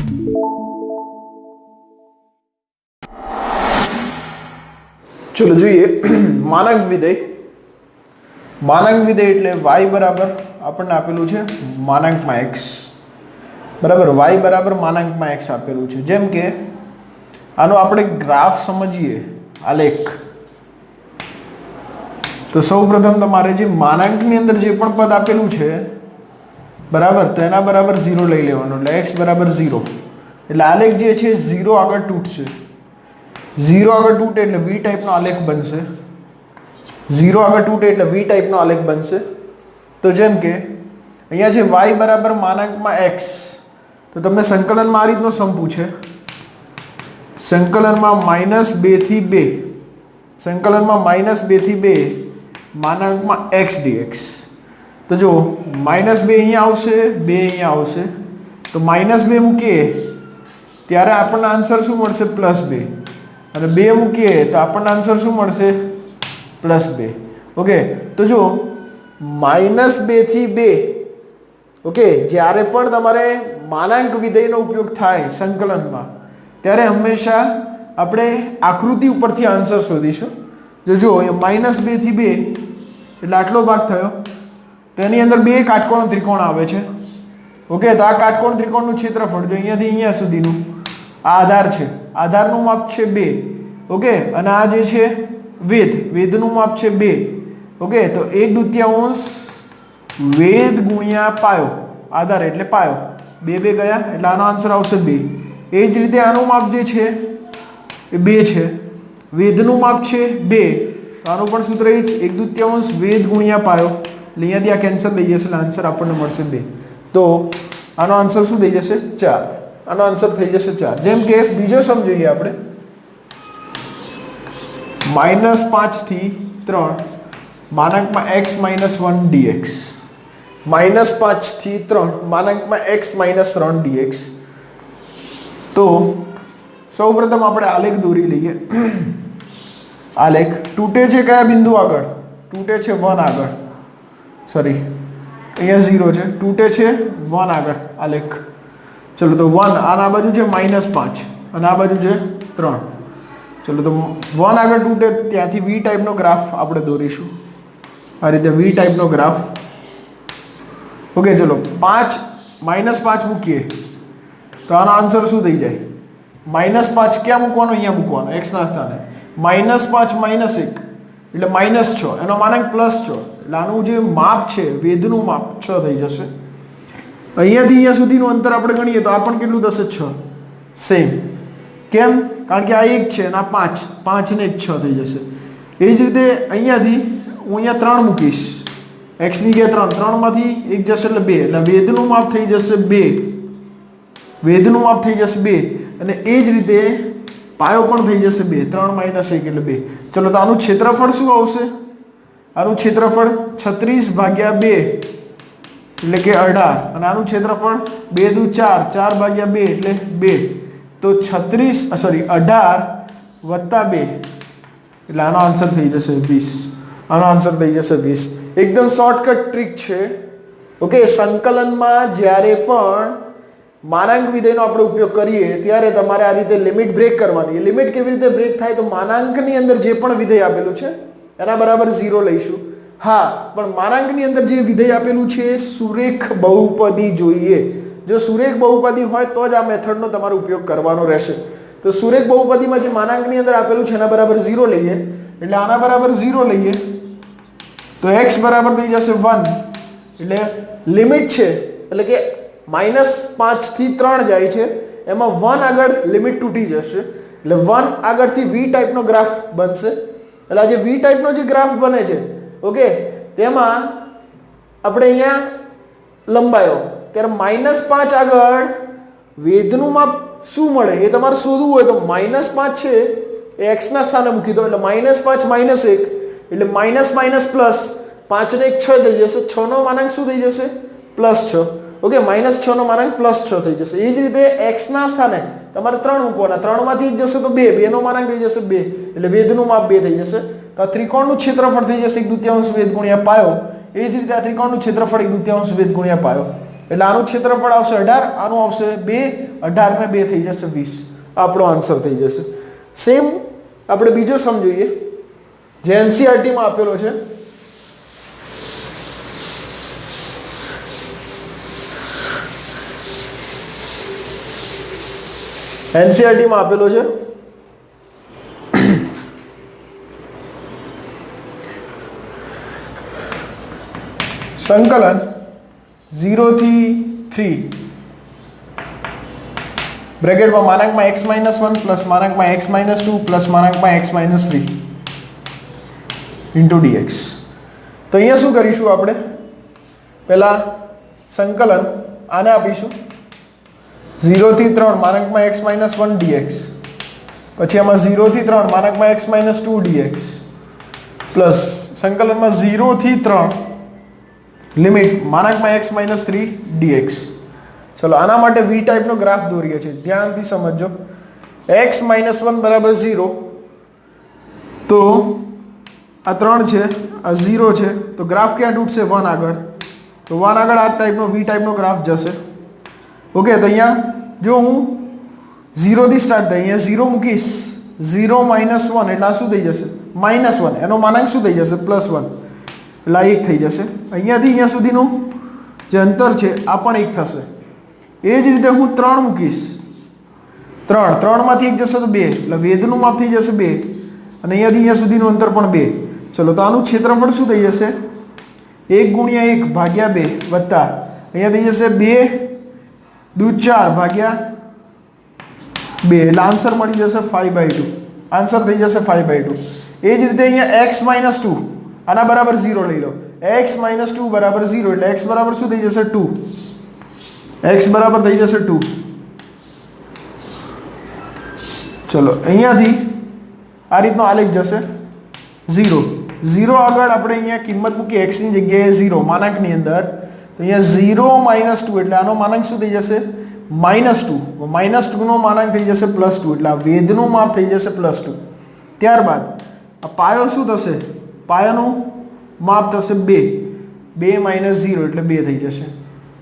चलो જોઈએ માનાંક વિધેય એટલે y બરાબર આપણને આપેલું છે માનાંકમાં x બરાબર y બરાબર માનાંકમાં x આપેલું છે। જેમ કે આનો આપણે ગ્રાફ સમજીએ આલેખ તો સૌપ્રથમ તમારે જે માનાંકની અંદર જે પણ પદ આપેલું છે બરાબર તો એના બરાબર 0 લઈ લેવાનો એટલે x બરાબર 0 એટલે આલેખ જે છે 0 આગળ તૂટશે। 0 આગળ તૂટે એટલે v ટાઈપનો આલેખ બનશે। 0 આગળ તૂટે એટલે v ટાઈપનો આલેખ બનશે। તો જેમ કે અહીંયા છે y બરાબર માનાંકમાં x તો તમને સંકલનમાં આ રીતનો સમ પૂછે સંકલનમાં -2 થી 2 સંકલનમાં -2 થી 2 માનાંકમાં x dx તો જો -2 અહીંયા આવશે 2 અહીંયા આવશે તો -2 મૂકીએ ત્યારે આપણને આન્સર શું મળશે +2 અને 2 મૂકીએ તો આપણને આન્સર શું મળશે +2 ઓકે। તો જો -2 થી 2 ઓકે જ્યારે પણ તમારે માનાંક વિધેયનો ઉપયોગ થાય સંકલનમાં ત્યારે હંમેશા આપણે આકૃતિ ઉપરથી આન્સર શોધીશું। જો -2 થી 2 એટલે આટલો ભાગ થયો તો એની અંદર બે કાટકોણ ત્રિકોણ આવે છે ઓકે। તો આ કાટકોણ ત્રિકોણનું ક્ષેત્રફળ જો અહીંયાથી અહીંયા સુધીનું આ આધાર છે આધારનું માપ છે 2 ઓકે અને આ જે છે વેધનું માપ છે 2 ઓકે। તો 1/2 વેધ ગુણ્યા પાયો આધાર એટલે પાયો 2 ગયા એટલે આનો આન્સર આવશે 2। એ જ રીતે આનું માપ જે છે એ 2 છે વેધનું માપ છે 2 તો આનું પણ સૂત્ર એ જ 1/2 વેધ ગુણ્યા પાયો એટલે અહીંયાથી આ કેન્સલ થઈ જશે એટલે આન્સર આપણને મળશે 2। તો આનો આન્સર શું થઈ જશે 4 આનો આન્સર થઈ જશે 4। જેમ કે બીજો સમ જોઈએ આપણે -5 થી 3 માનાંકમાં x - 1 dx -5 થી 3 માનાંકમાં x - 3 dx તો સૌપ્રથમ આપણે આલેખ દોરી લઈએ। આલેખ તૂટે છે કયા બિંદુ આગળ તૂટે છે 1 આગળ સોરી અહીંયા 0 છે તૂટે છે 1 આગળ આલેખ ચલો તો 1 આના બાજુ છે -5 અને આ બાજુ છે 3 ચલો તો 1 આગળ તૂટે ત્યાંથી v ટાઈપનો ગ્રાફ આપણે દોરીશું આ રીતે v ટાઈપનો ગ્રાફ ઓકે। ચલો 5 -5 મૂકીએ તો આનો આન્સર શું થઈ જાય -5 ક્યાં મૂકવાનો અહીંયા મૂકવાનો x ના સ્થાને -5 - 1 એટલે -6 એનો માનાંક +6 એટલે આનું જે માપ છે વેધનું માપ 6 થઈ જશે। અહીંયાથી અહીંયા સુધીનું અંતર આપણે ગણીએ તો આ પણ કેટલું થશે 6 સેમ કેમ કારણ કે આ 1 છે અને આ 5 5 ને 1 6 થઈ જશે। એ જ રીતે અહીંયાથી હું અહીંયા 3 મૂકીશ x ની જગ્યાએ 3 માંથી 1 જશે એટલે 2 એટલે વેધનું માપ થઈ જશે 2 વેધનું માપ થઈ જશે 2 અને એ જ રીતે પાયો પણ થઈ જશે 2 3 - 1 એટલે 2। ચલો તો આનું ક્ષેત્રફળ શું આવશે આનું ક્ષેત્રફળ 36/2 એટલે કે 18 અને આનું ક્ષેત્રફળ 2 દુ 4 4/2 એટલે 2 તો 18 + 2 એટલે આનો આન્સર થઈ જશે 20 આનો આન્સર થઈ જશે 20। એકદમ શોર્ટકટ ટ્રીક છે ઓકે। સંકલનમાં જ્યારે પણ માનાંક વિધેયનો આપણે ઉપયોગ કરીએ ત્યારે તમારે આ રીતે લિમિટ બ્રેક કરવાની। લિમિટ કેવી રીતે બ્રેક થાય તો માનાંકની અંદર જે પણ વિધેય આપેલું છે એના બરાબર 0 લઈશું હા પણ માનાંકની અંદર જે વિધેય આપેલું છે સુરેખ બહુપદી જોઈએ। જો સુરેખ બહુપદી હોય તો જ આ મેથડનો તમારે ઉપયોગ કરવાનો રહેશે। તો સુરેખ બહુપદીમાં જે માનાંકની અંદર આપેલું છે એના બરાબર 0 લઈએ એટલે આના બરાબર 0 લઈએ તો x બરાબર થઈ જશે 1 એટલે લિમિટ છે એટલે કે -5 થી 3 જાય છે એમાં 1 આગળ લિમિટ તૂટી જશે એટલે 1 આગળથી v ટાઈપનો ગ્રાફ બનશે। એટલે આ જે v ટાઈપનો જે ગ્રાફ બને છે ઓકે તેમાં આપણે અહીંયા લંબાયો ત્યારે -5 આગળ વેધનું માપ શું મળે એ તમારે શોધવું હોય તો -5 છે એ x ના સ્થાને મૂકી દો એટલે -5 - 1 એટલે માઇનસ પ્લસ 5 ને 1 6 થઈ જશે 6 નો માનાંક શું થઈ જશે +6 ઓકે -6 નો માનાંક +6 થઈ જશે। એ જ રીતે x ના સ્થાને તમારે 3 મૂકવાના 3 માંથી 1 જશે તો 2 2 નો માનાંક થઈ જશે 2 એટલે વેધનું માપ 2 થઈ જશે। તો આ ત્રિકોણનું ક્ષેત્રફળ થઈ જશે 1/2 વેધ ગુણ્યા પાયો। એ જ રીતે આ ત્રિકોણનું ક્ષેત્રફળ 1/2 વેધ ગુણ્યા પાયો। એટલે આનું ક્ષેત્રફળ આવશે 18, આનું આવશે 2, 18 ને 2 થઈ જશે 20. આપણો આન્સર થઈ જશે. સેમ આપણે બીજો સમ જોઈએ જે એનસીઈઆરટી માં આપેલો છે. એનસીઈઆરટી માં આપેલો છે સંકલન 0 થી 3 બ્રેકેટમાં માનાંકમાં x - 1 પ્લસ માનાંકમાં x - 2 પ્લસ માનાંકમાં x - 3 ઇન્ટુ dx. તો અહીંયા શું કરીશું આપણે? પહેલા સંકલન આને આપીશું 0 થી 3 માનાંકમાં x - 1 dx, પછી આમાં 0 થી 3 માનાંકમાં x - 2 dx પ્લસ સંકલનમાં 0 થી 3 લિમિટ માનાંકમાં x - 3 dx. ચલો આના માટે v ટાઈપનો ગ્રાફ દોરીએ છીએ, ધ્યાનથી સમજો. x - 1 બરાબર 0, તો આ 3 છે, આ 0 છે, તો ગ્રાફ ક્યાં તૂટશે? 1 આગળ. તો 1 આગળ આ ટાઈપનો v ટાઈપનો ગ્રાફ જશે. ઓકે, તો અહીંયા જો હું 0 થી સ્ટાર્ટ થાય, અહીંયા 0 મૂકીશ, 0 - 1 એટલે આ શું થઈ જશે? -1. એનો માનાંક શું થઈ જશે? +1. એટલે આ 1 થઈ જશે. અહીંયાથી અહીંયા સુધીનું જે અંતર છે આ પણ 1 થશે. એ જ રીતે હું 3 મૂકીશ, 3 માંથી 1 જશે તો 2, એટલે વેધનું માપ થઈ જશે 2, અને અહીંયાથી અહીંયા સુધીનું અંતર પણ 2. ચલો, તો આનું ક્ષેત્રફળ શું થઈ જશે? 1 × 1 ભાગ્યા 2 વત્તા અહીંયા થઈ જશે 2 × 4 ભાગ્યા 2, એટલે આન્સર મળી જશે 5/2. આન્સર થઈ જશે 5/2. એ જ રીતે અહીંયા x - 2 આના બરાબર 0 લઈ લો. x - 2 બરાબર 0 એટલે x બરાબર શું થઈ જશે? 2. x બરાબર થઈ જશે 2. ચલો, અહીંયાથી આ રીતનો આલેખ જશે 0. 0 આગળ આપણે અહીંયા કિંમત મૂકી x ની જગ્યાએ 0 માનાંકની અંદર, તો અહીંયા 0 - 2 એટલે આનો માનાંક શું થઈ જશે? -2. -2 નો માનાંક થઈ જશે +2, એટલે આ વેધનું માપ થઈ જશે +2. ત્યારબાદ આ પાયો શું થશે? પાયાનું માપ થશે 2. 2 - 0 એટલે 2 થઈ જશે.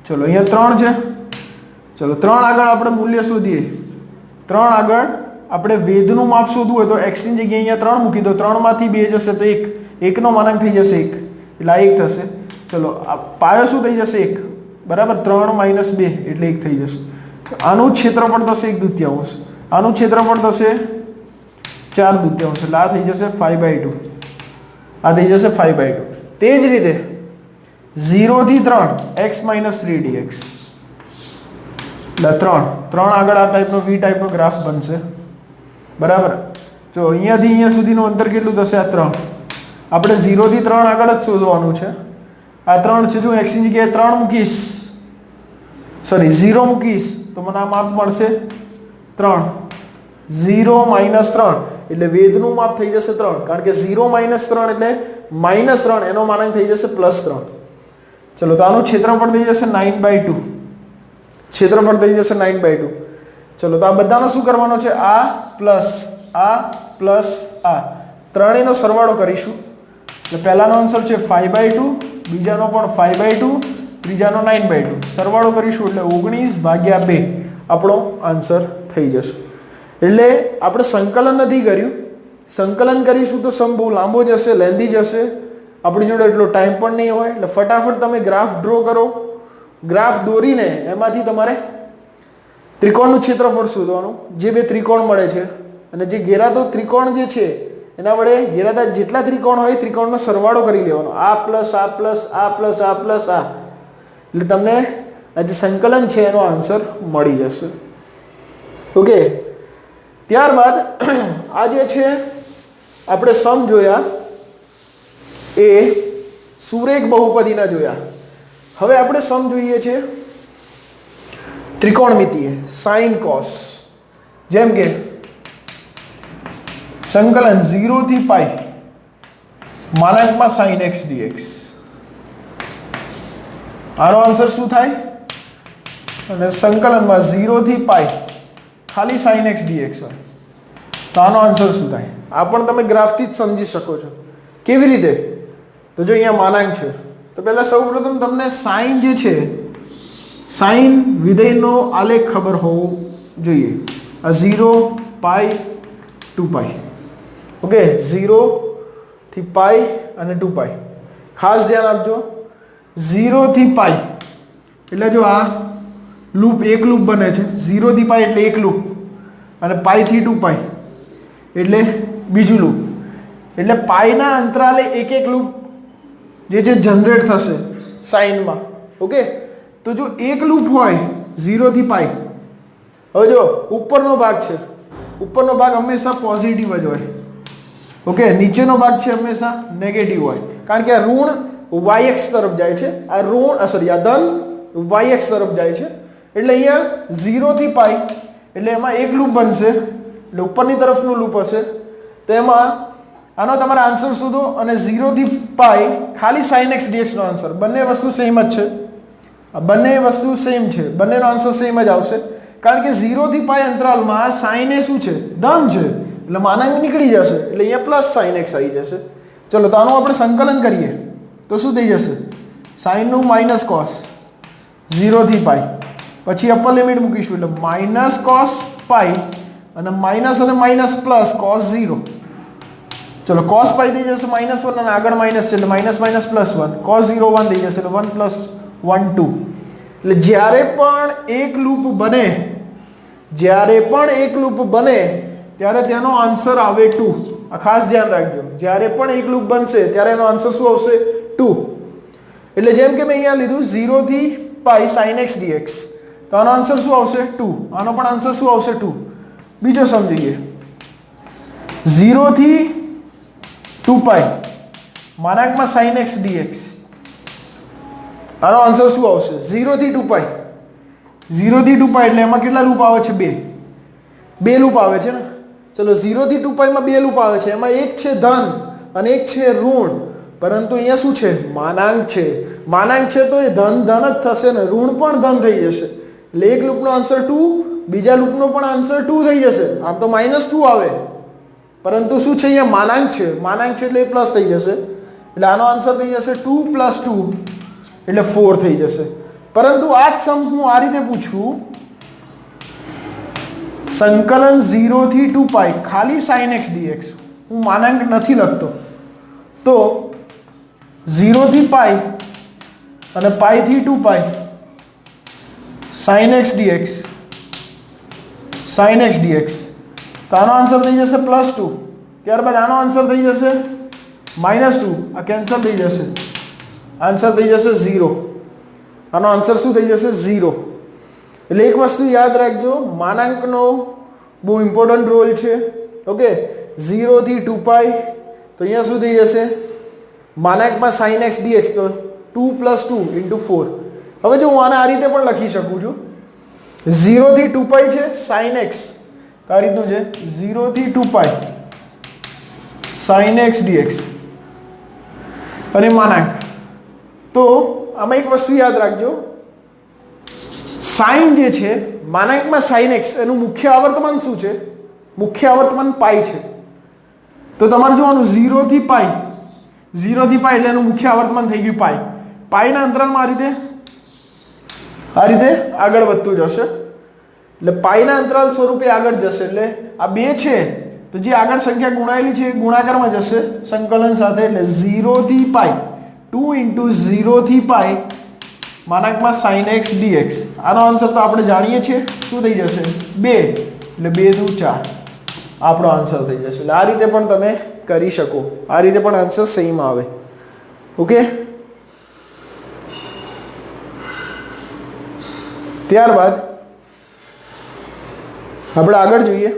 ચલો, અહીંયા 3 છે. ચલો, 3 આગળ આપણે મૂલ્ય શોધીએ. 3 આગળ આપણે વેધનું માપ શોધવું હોય તો x ની જગ્યાએ અહીંયા 3 મૂકી દો, 3 માંથી 2 જશે તો 1. 1 નો માનાંક થઈ જશે 1, એટલે આ 1 થશે. ચલો, આ પાયો શું થઈ જશે? 1 બરાબર. 3 - 2 એટલે 1 થઈ જશે. આનું ક્ષેત્રફળ થશે 1/2. આનું ક્ષેત્રફળ થશે 4/2, એટલે આ થઈ જશે 5/2. આ થઈ જશે 5/2. તે જ રીતે 0 થી 3 x - 3 dx, એટલે 3 આગળ આ ટાઈપનો v ટાઈપનો ગ્રાફ બનશે. બરાબર. જો અહીંયાથી અહીંયા સુધીનું અંતર કેટલું થશે? આ 3. આપણે 0 થી 3 આગળ જ શોધવાનું છે. આ 3 છે, જો x ની જગ્યાએ 3 મૂકીશ, સોરી 0 મૂકીશ તો મને આ માપ મળશે 3. 0 - 3 એટલે વેધનું માપ થઈ જશે 3, કારણ કે 0 - 3 એટલે -3, એનો માનાંક થઈ જશે +3. ચલો, તો આનું ક્ષેત્રફળ થઈ જશે 9/2. ક્ષેત્રફળ થઈ જશે 9/2. ચલો, તો આ બધાનો શું કરવાનો છે? આ પ્લસ આ ત્રણેયનો સરવાળો કરીશું. એટલે પહેલાનો આન્સર છે 5/2, બીજાનો પણ 5/2, ત્રીજાનો 9/2. સરવાળો કરીશું એટલે 19/2 આપણો આન્સર થઈ જશે. એટલે આપણે સંકલન નથી કર્યું. સંકલન કરીશું તો સમ બહુ લાંબો જશે, લેન્ધી જશે, આપણી જોડે એટલો ટાઈમ પણ નહીં હોય. એટલે ફટાફટ તમે ગ્રાફ ડ્રો કરો. ગ્રાફ દોરીને એમાંથી તમારે ત્રિકોણનું ક્ષેત્રફળ શોધવાનું. જે બે ત્રિકોણ મળે છે અને જે ઘેરાતો ત્રિકોણ જે છે એના વડે ઘેરાતા જેટલા ત્રિકોણ હોય ત્રિકોણનો સરવાળો કરી લેવાનો. આ પ્લસ આ પ્લસ આ પ્લસ આ પ્લસ આ, એટલે તમને આ જે સંકલન છે એનો આન્સર મળી જશે. ઓકે, ત્યારબાદ આ જે છે આપણે સમ જોયા એ સુરેખ બહુપદીના જોયા. હવે આપણે સમ જોઈએ છે ત્રિકોણમિતિય, સાઇન કોસ. જેમ કે સંકલન 0 થી π માનાંકમાં sin x dx. આનો આન્સર શું થાય? અને સંકલનમાં 0 થી π ખાલી sin x dx હોય તો આનો આન્સર શું થાય? આ પણ તમે ગ્રાફથી જ સમજી શકો છો. કેવી રીતે? તો જો અહીંયા માનાંક છે તો પહેલા સૌપ્રથમ તમને sin જે છે સાઇન વિધેયનો આલેખ ખબર હોવો જોઈએ. આ 0 પાઈ 2 પાઈ. ઓકે, 0 થી પાઈ અને 2 પાઈ. ખાસ ધ્યાન આપજો, 0 થી પાઈ એટલે જો આ લૂપ એક લૂપ બને છે. 0 થી પાઈ એટલે એક લૂપ અને પાઈ થી 2 પાઈ એટલે બીજું લૂપ. એટલે પાઈના અંતરાલે એક એક લૂપ જે જનરેટ થશે સાઇનમાં. ઓકે, તો જો એક લૂપ હોય 0 થી પાઈ, હવે જો ઉપરનો ભાગ છે, ઉપરનો ભાગ હંમેશા પોઝિટિવ જ હોય. ઓકે, નીચેનો ભાગ છે હંમેશા નેગેટિવ હોય, કારણ કે આ ઋણ yx તરફ જાય છે, આ ધન yx તરફ જાય છે. એટલે અહીંયા 0 થી પાઈ એટલે એમાં એક લૂપ બનશે, એટલે ઉપરની તરફનું લૂપ હશે. તો એમાં આનો તમારે આન્સર શોધો અને 0 થી પાઈ ખાલી sin x dx નો આન્સર. બંને વસ્તુ સેમ જ છે, બંને વસ્તુ સેમ છે, બંનેનો આન્સર સેમ જ આવશે. કારણ કે 0 થી પાઈ અંતરાલમાં sin એ શું છે? ધન છે, એટલે માનાંક નીકળી જશે, એટલે અહીંયા પ્લસ sin x આવી જશે. ચલો, તો આનું આપણે સંકલન કરીએ તો શું થઈ જશે? sin નું માઇનસ cos 0 થી પાઈ, પછી અપર લિમિટ મૂકીશું એટલે માઇનસ cos પાઈ અને માઇનસ પ્લસ cos 0. ચલો, cos પાઈ થઈ જશે -1 અને આગળ માઇનસ છે એટલે માઇનસ પ્લસ 1, cos 0 1 થઈ જશે એટલે 1 + 1 2. એટલે જ્યારે પણ એક લૂપ બને ત્યારે તેનો આન્સર આવે 2. આ ખાસ ધ્યાન રાખજો, જ્યારે પણ એક લૂપ બનશે ત્યારે એનો આન્સર શું આવશે? 2. એટલે જેમ કે મેં અહીંયા લીધું 0 થી પાઈ sin x dx, તો આનો આન્સર શું આવશે? 2. આનો પણ આન્સર શું આવશે? 2. બીજો સમજીએ, 0 થી 2 પાઈ માનાંકમાં sin x dx, આનો આન્સર શું આવશે? 0 થી 2 પાઈ. 0 થી 2 પાઈ એટલે એમાં કેટલા લૂપ આવે છે? 2 લૂપ આવે છે ને. ચલો, 0 થી 2 પાઈમાં 2 લૂપ આવે છે, એમાં એક છે ધન અને એક છે ઋણ. પરંતુ અહીંયા શું છે? માનાંક છે. માનાંક છે તો એ ધન જ થશે ને, ઋણ પણ ધન થઈ જશે. એટલે એક લૂપનો આન્સર 2, બીજા લૂપનો પણ આન્સર 2 થઈ જશે. આમ તો -2 આવે, પરંતુ શું છે? અહીંયા માનાંક છે એટલે એ પ્લસ થઈ જશે. એટલે આનો આન્સર થઈ જશે 2 + 2 એટલે 4 થઈ જશે. પરંતુ આ જ સમ હું આ રીતે પૂછું, સંકલન 0 થી 2 પાઈ ખાલી sin x dx, હું માનાંક નથી લખતો, તો 0 થી પાઈ અને પાઈ થી 2 પાઈ sin x dx, તો આનો આન્સર થઈ જશે +2. ત્યારબાદ આનો આન્સર થઈ જશે -2, આ કેન્સલ થઈ જશે, આન્સર થઈ જશે 0. આનો આન્સર શું થઈ જશે? 0. એટલે એક વસ્તુ યાદ રાખજો, માનાંકનો બહુ ઇમ્પોર્ટન્ટ રોલ છે. ઓકે, 0 થી 2 પાઈ તો અહીંયા શું થઈ જશે? માનાંકમાં sin x dx, તો 2 + 2 × 4. હવે જો હું આને આ રીતે પણ લખી શકું છું, 0 થી 2 પાઈ છે sin x, તો આ રીતનું છે 0 થી 2 પાઈ sin x dx અને માનાંક. તો આમાં એક વસ્તુ યાદ રાખજો, સાઇન જે છે માનાંકમાં sin x, એનું મુખ્ય આવર્તમાન શું છે? મુખ્ય આવર્તમાન પાઈ છે. તો તમારે જોવાનું 0 થી પાઈ એટલે એનું મુખ્ય આવર્તમાન થઈ ગયું પાઈ. પાઈના અંતરાલમાં આ રીતે આગળ વધતું જશે, એટલે પાઈના અંતરાલ સ્વરૂપે આગળ જશે. એટલે આ 2 છે તો જે આગળ સંખ્યા ગુણાયેલી છે એ ગુણાકારમાં જશે સંકલન સાથે. એટલે 0 થી પાઈ 2 × 0 થી પાઈ માનાંકમાં sin x dx. આનો આન્સર તો આપણે જાણીએ છીએ, શું થઈ જશે? 2. એટલે 2 × 4 આપણો આન્સર થઈ જશે. એટલે આ રીતે પણ તમે કરી શકો, આ રીતે પણ આન્સર સેમ આવે. ઓકે, ત્યારબાદ આપણે આગળ જોઈએ.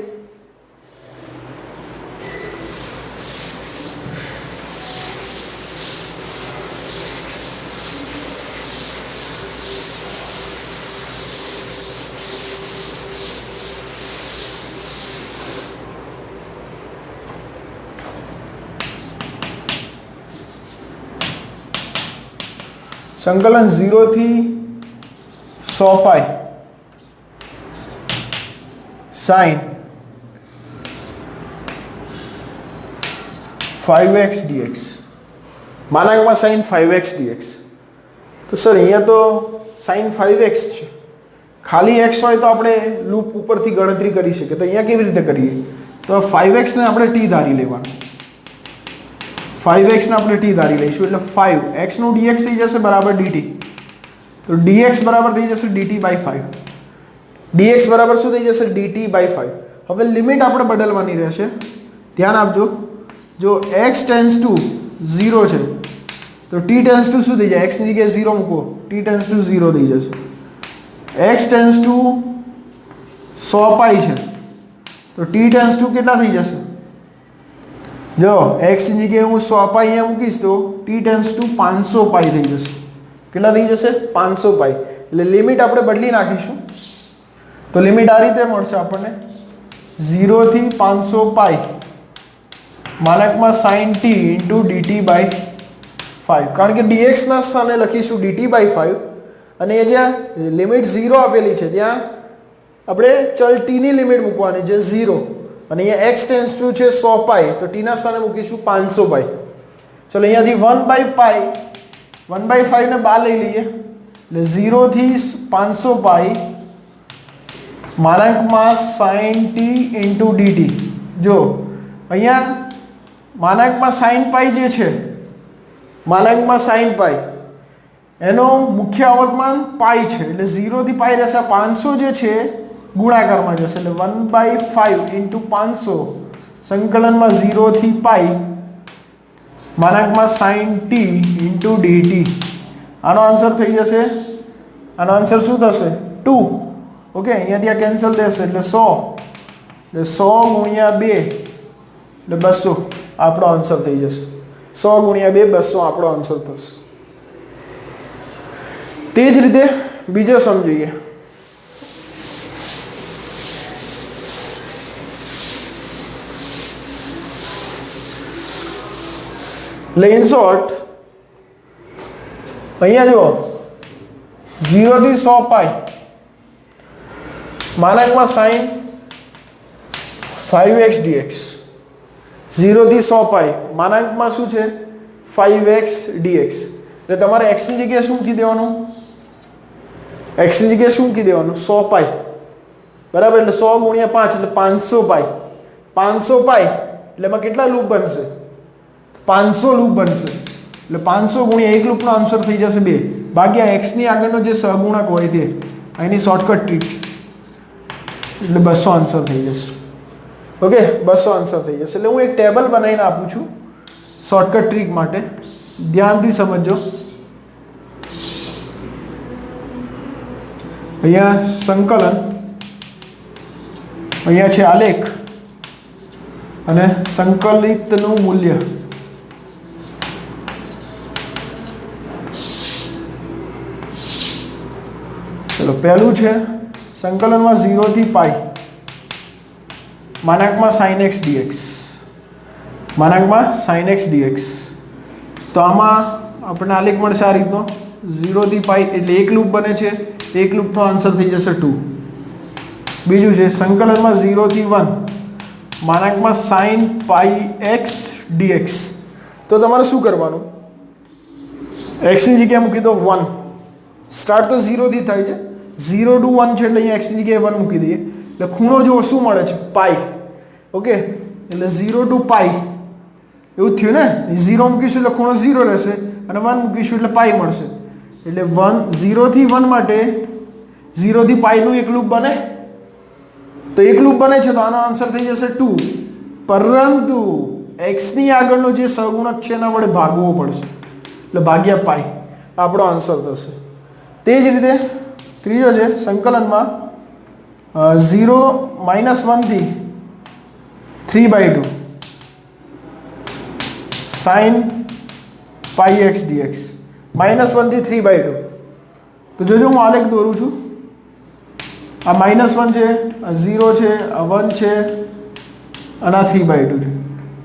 સંકલન 0 થી 100 પાઈ sin 5x dx, માનાંકમાં sin 5x dx. તો સર અહીંયા તો sin 5x છે, ખાલી x હોય તો આપણે લૂપ ઉપરથી ગણતરી કરી શકીએ. તો અહીંયા કેવી રીતે કરીએ? તો 5x ને આપણે t ધારી લેવાનું. 5x ને આપણે t ધારી લઈશું એટલે 5x નું dx થઈ જશે બરાબર dt. તો dx બરાબર થઈ જશે dt by 5. dx બરાબર શું થઈ જશે? dt by 5. હવે લિમિટ આપણે બદલવાની રહેશે. ધ્યાન આપજો. જો x ટેન્ડ્સ ટુ 0 છે તો t ટેન્ડ્સ ટુ શું થઈ જાય? x ની જગ્યાએ 0 મૂકો, t ટેન્ડ્સ ટુ 0 થઈ જશે. x ટેન્ડ્સ ટુ 100 પાઈ છે તો t ટેન્ડ્સ ટુ કેટલા થઈ જશે? જો x ની જગ્યાએ હું 100 પાઈ અહીંયા મૂકીશ તો t ટેન્ડ્સ ટુ 500 પાઈ થઈ જશે. કેટલા થઈ જશે? 500 પાઈ. એટલે લિમિટ આપણે બદલી નાખીશું. તો લિમિટ આ રીતે મળશે આપણને 0 થી 500 પાઈ માનકમાં sin t into dt by 5. કારણ કે dx ના સ્થાને લખીશું dt by 5 અને એ જ્યાં લિમિટ 0 આપેલી છે ત્યાં આપણે ચલ t ની લિમિટ મૂકવાની છે 0 અને અહીંયા x ટેન્ડ્સ ટુ છે 100 પાઈ તો t ના સ્થાને મૂકીશું 500 પાઈ. ચલો અહીંયાથી 1/5 ને બહાર લઈ લઈએ એટલે 0 થી 500 પાઈ માનકમાં sin t into dt. જો અહીંયા માનકમાં sin પાઈ જે છે માનકમાં sin પાઈ એનો મુખ્ય અવર્તમાન પાઈ છે એટલે 0 થી પાઈ રહેશે. 500 જે છે ગુણાકારમાં જશે એટલે 1/5 into 500 સંકલનમાં 0 થી પાઈ માનકમાં sin t into dt. આનો આન્સર થઈ જશે. આનો આન્સર શું થશે? 2. ઓકે, અહીંયાથી આ કેન્સલ થશે એટલે 100 એટલે 100 ગુણ્યા 2 એટલે 200 આપણો આન્સર થઈ જશે. 100 ગુણ્યા 2 200 આપણો આન્સર થશે. તે જ રીતે બીજો સમજીએ. ઇન શોર્ટ અહીંયા જુઓ 0 થી 100 પાઈ માનકમાં sin 5x dx. 0 થી 100 પાઈ માનકમાં શું છે? 5x dx. એટલે તમારે x ની જગ્યાએ શું મૂકી દેવાનું? x ની જગ્યાએ શું મૂકી દેવાનું? 100 પાઈ બરાબર. એટલે 100 ગુણ્યા 5 એટલે 500 પાઈ. 500 પાઈ એટલે એમાં કેટલા લૂપ બનશે? 500 લૂપ બનશે. એટલે 500 ગુણ્યા 1 લૂપનો આન્સર થઈ જશે 2 ભાગ્યા x ની આગળનો જે સહગુણક હોય તે. અહીંની શોર્ટકટ ટ્રીક એટલે 200 આન્સર થઈ જશે. ઓકે, 200 આન્સર થઈ જશે. એટલે હું એક ટેબલ બનાવીને આપું છું શોર્ટકટ ટ્રીક માટે. ધ્યાનથી સમજો. અહીંયા સંકલન, અહીંયા છે આલેખ અને સંકલિતનું મૂલ્ય. ચલો પહેલું છે સંકલનમાં 0 થી પાઈ માનકમાં sin x dx. માનકમાં sin x dx. તો આમાં આપણને આલેખ મળશે આ રીતનો 0 થી પાઈ એટલે એક લૂપ બને છે. એક લૂપનો આન્સર થઈ જશે 2. બીજું છે સંકલનમાં 0 થી 1 માનકમાં sin પાઈ x dx. તો તમારે શું કરવાનું? x ની જગ્યાએ મૂકી દો 1. સ્ટાર્ટ તો 0 થી થાય છે. 0 to 1 છે એટલે અહીંયા x ની જગ્યાએ 1 મૂકી દઈએ એટલે ખૂણો જો શું મળે છે? પાઈ. ઓકે, એટલે 0 to પાઈ એવું થયું ને. 0 મૂકીશું એટલે ખૂણો 0 રહેશે અને 1 મૂકીશું એટલે પાઈ મળશે. એટલે 0 થી 1 માટે 0 થી પાઈનું એક લૂપ બને. તો એક લૂપ બને છે તો આનો આન્સર થઈ જશે 2. પરંતુ x ની આગળનો જે સહગુણક છે એના વડે ભાગવો પડશે એટલે ભાગ્યા પાઈ આપણો આન્સર થશે. તે જ રીતે ત્રીજો છે સંકલનમાં 0 -1 થી 3/2 sin પાઈ x dx. -1 થી 3/2. તો જોજો હું આલેખ દોરું છું. આ -1 છે, આ 0 છે, આ 1 છે અને આ 3/2 છે.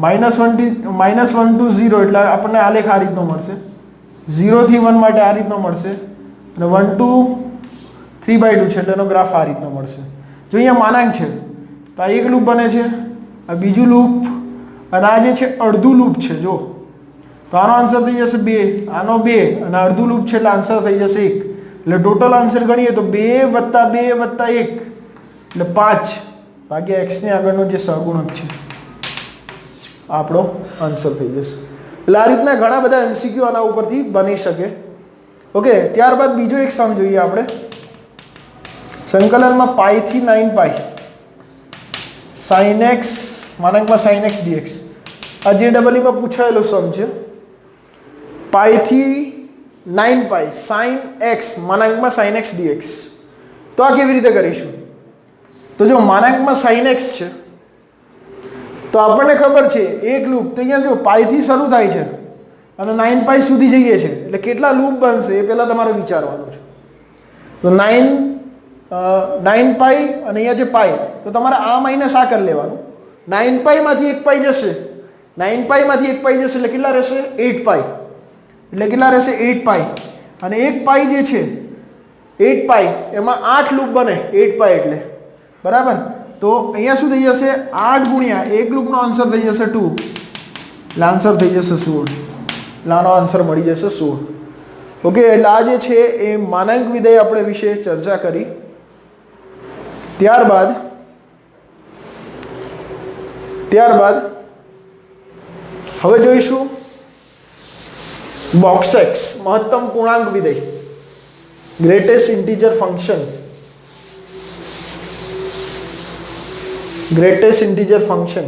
-1 to 0 એટલે આપણને આલેખ આ રીતનો મળશે. 0 થી 1 માટે આ રીતનો મળશે અને 1 to 3/2 છે એટલે એનો ગ્રાફ આ રીતનો મળશે. જો અહીંયા માનાંક છે તો આ એક લૂપ બને છે, આ બીજું લૂપ અને આ જે છે અડધું લૂપ છે. જો તો આનો આન્સર થઈ જશે 2, આનો 2 અને અડધું લૂપ છે એટલે આન્સર થઈ જશે 1. એટલે ટોટલ આન્સર ગણીએ તો 2 + 2 + 1 એટલે 5 ભાગ્યા x ની આગળનો જે સહગુણક છે આપણો આન્સર થઈ જશે. એટલે આ રીતના ઘણા બધા MCQ આના ઉપરથી બની શકે. ઓકે, ત્યારબાદ બીજો એક સમ જોઈએ આપણે. સંકલનમાં π થી 9π sin x sin x dx. આ JEE માં પૂછાયેલો સમ છે. π થી 9π sin x sin x dx. તો આ કેવી રીતે કરીશું? તો જો sin x છે તો આપણને ખબર છે એક લૂપ, તો અહીંયા જો π થી શરૂ થાય છે અને 9π સુધી જઈએ છે એટલે કેટલા લૂપ બનશે એ પહેલા તમારે વિચારવાનું છે. તો 9π અને અહીંયા જે π, તો તમારે આ માઇનસ આ કરી લેવાનું. 9π માંથી 1π જશે, 9π માંથી 1π જશે એટલે કેટલા રહેશે? 8π. એટલે કેટલા રહેશે? 8π. અને 1π જે છે 8π એમાં 8 લૂપ બને 8π એટલે, બરાબર. તો અહીંયા શું થઈ જશે? 8 ગુણ્યા 1 લૂપનો આન્સર થઈ જશે 2 એટલે આન્સર થઈ જશે 16. એટલે આનો આન્સર મળી જશે 16. ઓકે, એટલે આ જે છે એ માનાંક વિધેય આપણે વિશે ચર્ચા કરી. ત્યારબાદ હવે જોઈશું બોક્સ એક્સ, મહત્તમ પૂર્ણાંક વિધેય, greatest integer function. Greatest integer function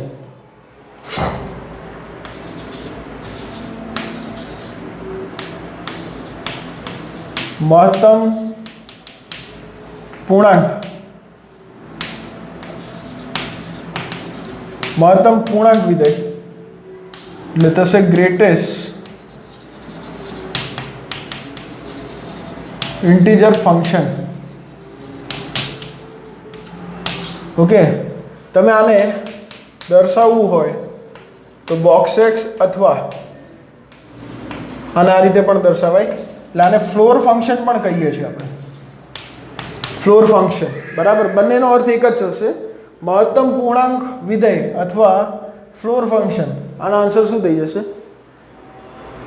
મહત્તમ પૂર્ણાંક વિધેય એટલે થશે ગ્રેટેસ્ટ ઇન્ટીજર ફંક્શન. ઓકે, તમે આને દર્શાવવું હોય તો બોક્સ એક્સ અથવા આને આ રીતે પણ દર્શાવાય. એટલે આને ફ્લોર ફંક્શન પણ કહીએ છીએ આપણે. ફ્લોર ફંક્શન, બરાબર. બંનેનો અર્થ એક જ થશે, મહત્તમ પૂર્ણાંક વિધેય અથવા ફ્લોર ફંક્શન. આનો આન્સર શું થઈ જશે?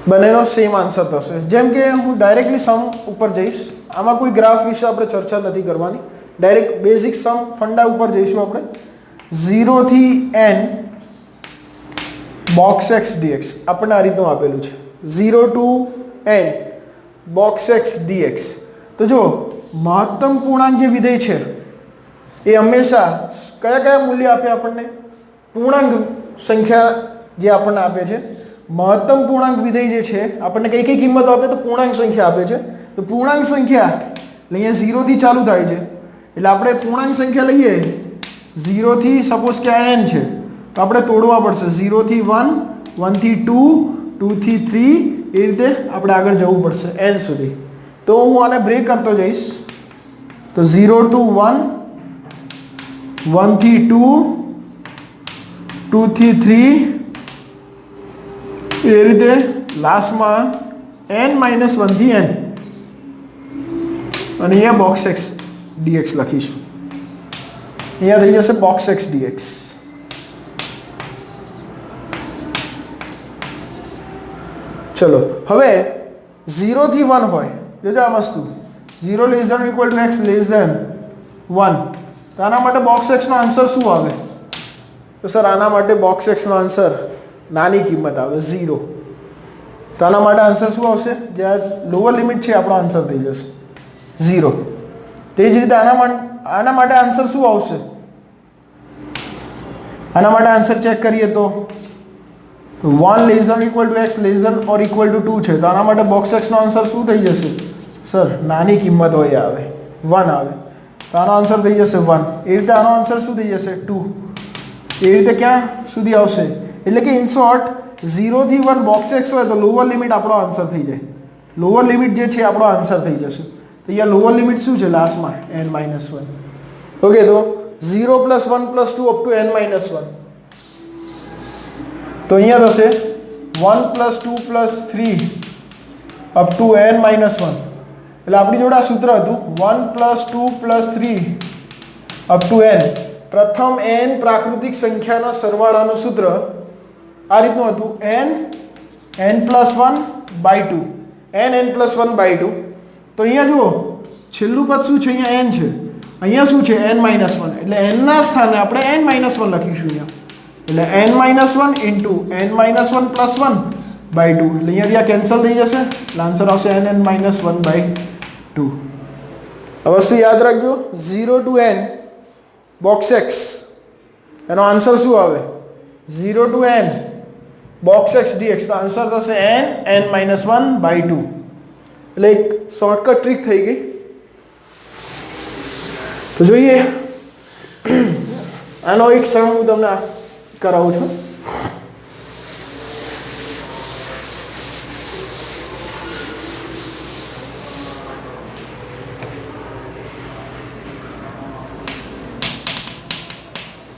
બંનેનો સેમ આન્સર થશે. જેમ કે હું ડાયરેક્ટલી સમ ઉપર જઈશ. આમાં કોઈ ગ્રાફ વિશે આપણે ચર્ચા નથી કરવાની, ડાયરેક્ટ બેઝિક સમ ફંડા ઉપર જઈશું આપણે. 0 થી n box x dx આપણને આ રીતનું આપેલું છે. 0 to n box x dx. તો જો મહત્તમ પૂર્ણાંક જે વિધેય છે એ હંમેશા કયા કયા મૂલ્ય આપે આપણને? પૂર્ણાંક સંખ્યા જે આપણને આપે છે. મહત્તમ પૂર્ણાંક વિધેય જે છે આપણને કઈ કઈ કિંમતો આપે? તો પૂર્ણાંક સંખ્યા આપે છે. તો પૂર્ણાંક સંખ્યા એટલે અહીંયા 0 થી ચાલુ થાય છે એટલે આપણે પૂર્ણાંક સંખ્યા લઈએ 0 થી, સપોઝ કે આ n છે તો આપણે તોડવા પડશે. 0 થી 1, 1 થી 2, 2 થી 3, એ રીતે આપણે આગળ જવું પડશે n સુધી. તો હું આને બ્રેક કરતો જઈશ. તો 0 to 1, 1 થી 2, 2 થી 3, એ રીતે લાસ્ટમાં n - 1 થી n. અને અહીંયા બોક્સ એક્સ ડીએક્સ લખીશું. અહીંયા થઈ જશે બોક્સ એક્સ ડીએક્સ. ચલો, હવે 0 થી 1 હોય, જોજો આ વસ્તુ 0 ≤ x <1, તો આના માટે બોક્સ એક્સનો આન્સર શું આવે? તો સર આના માટે બોક્સ એક્સનો આન્સર નાની કિંમત આવે 0. તો આના માટે આન્સર શું આવશે? જે આ લોઅર લિમિટ છે આપણો આન્સર થઈ જશે 0. તે જ રીતે આના માટે આન્સર શું આવશે? આના માટે આન્સર ચેક કરીએ તો 1 < x ≤ 2 છે. તો આના માટે બોક્સ એક્સનો આન્સર શું થઈ જશે? સર નાની કિંમત હોય આવે 1 આવે, તો આનો આન્સર થઈ જશે 1. એ રીતે આનો આન્સર શું થઈ જશે? 2. એ રીતે ક્યાં સુધી આવશે? એટલે કે ઇન શોર્ટ 0 થી 1 બોક્સ એક્સ હોય તો લોઅર લિમિટ આપણો આન્સર થઈ જાય. લોઅર લિમિટ જે છે આપણો આન્સર થઈ જશે. તો અહીંયા લોઅર લિમિટ શું છે લાસ્ટમાં? n - 1. ઓકે, તો 0 + 1 + 2 up to n - 1. તો અહીંયા થશે 1 + 2 + 3 up to n - 1. એટલે આપણી જોડે આ સૂત્ર હતું 1 + 2 + 3 up to n. પ્રથમ n પ્રાકૃતિક સંખ્યાના સરવાળાનું સૂત્ર આ રીતનું હતું n+1/2. n+1/2. તો અહીંયા જુઓ છેલ્લું પદ શું છે અહીંયા n છે, અહીંયા શું છે n - 1 એટલે n ના સ્થાને આપણે n - 1 લખીશું અહીંયા એટલે n - 1 into n - 1 plus 1 by 2 એટલે અહીંયાથી આ કેન્સલ થઈ જશે એટલે આન્સર આવશે n - 1 બાય 2. આ વસ્તુ યાદ રાખજો 0 to n બોક્સ x એનો આન્સર શું આવે 0 to n box x dx તો આન્સર થશે n - 1 બાય 2 એટલે એક શોર્ટકટ ટ્રીક થઈ ગઈ. તો જોઈએ આનો એક સમ હું તમને કરાવું છું.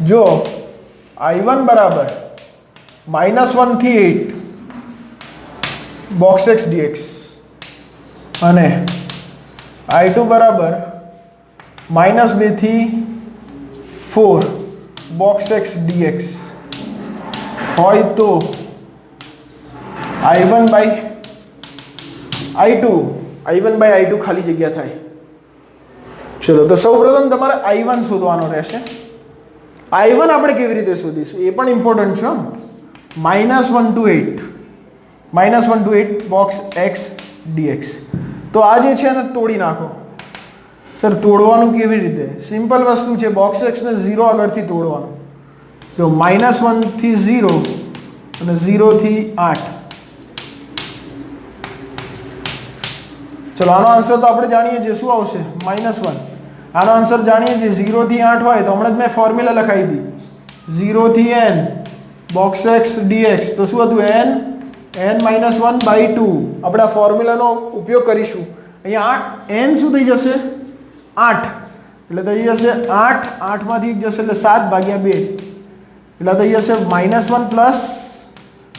જો I1 બરાબર -1 થી 8 બોક્સ x dx અને I2 બરાબર -2 થી 4 બોક્સ x dx હોય તો I1 બાય I2 ખાલી જગ્યા થાય. ચલો તો સૌપ્રથમ તમારે I1 શોધવાનો રહેશે. I1 આપણે કેવી રીતે શોધીશું એ પણ ઇમ્પોર્ટન્ટ છે. -1 to 8 બોક્સ x dx તો આ જે છે એને તોડી નાખો. સર તોડવાનું કેવી રીતે? સિમ્પલ વસ્તુ છે, બોક્સ x ને 0 આગળથી તોડવાનું. તો -1 થી 0 અને 0 થી 8. ચલો આનો આન્સર તો આપણે જાણીએ છીએ શું આવશે -1. આનો આન્સર જાણીએ છીએ 0 થી 8 હોય તો હમણાં જ મેં ફોર્મ્યુલા લખાવી હતી 0 થી n બોક્સ x dx તો શું હતું n - 1 બાય 2. આપણે આ ફોર્મ્યુલાનો ઉપયોગ કરીશું. અહીંયા n શું થઈ જશે 8 એટલે થઈ જશે 8 માંથી 1 જશે એટલે 7 ભાગ્યા 2 એટલે થઈ જશે -1 પ્લસ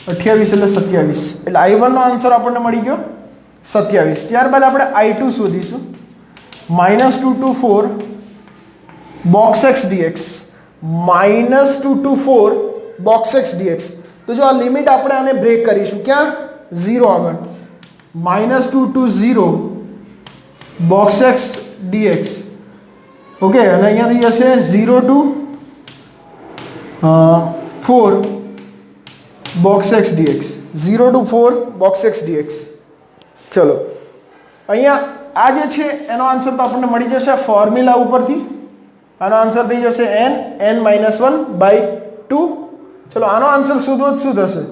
28 એટલે 27 એટલે I1 નો આન્સર આપણને મળી ગયો 27. ત્યારબાદ આપણે I2 શોધીશું. -2 to 4 box x dx -2 to 4 box x dx તો જો આ લિમિટ આપણે આને બ્રેક કરીશું ક્યાં 0 આગળ -2 to 0 box x dx okay અને અહીંયાથી જશે 0 to 4 box x dx 0 to 4 box x dx. ચલો અહીંયા આ જે છે એનો આન્સર તો આપણને મળી જશે ફોર્મ્યુલા ઉપરથી. આનો આન્સર થઈ જશે n - 1 બાય 2. ચલો આનો આન્સર શોધવો શું થશે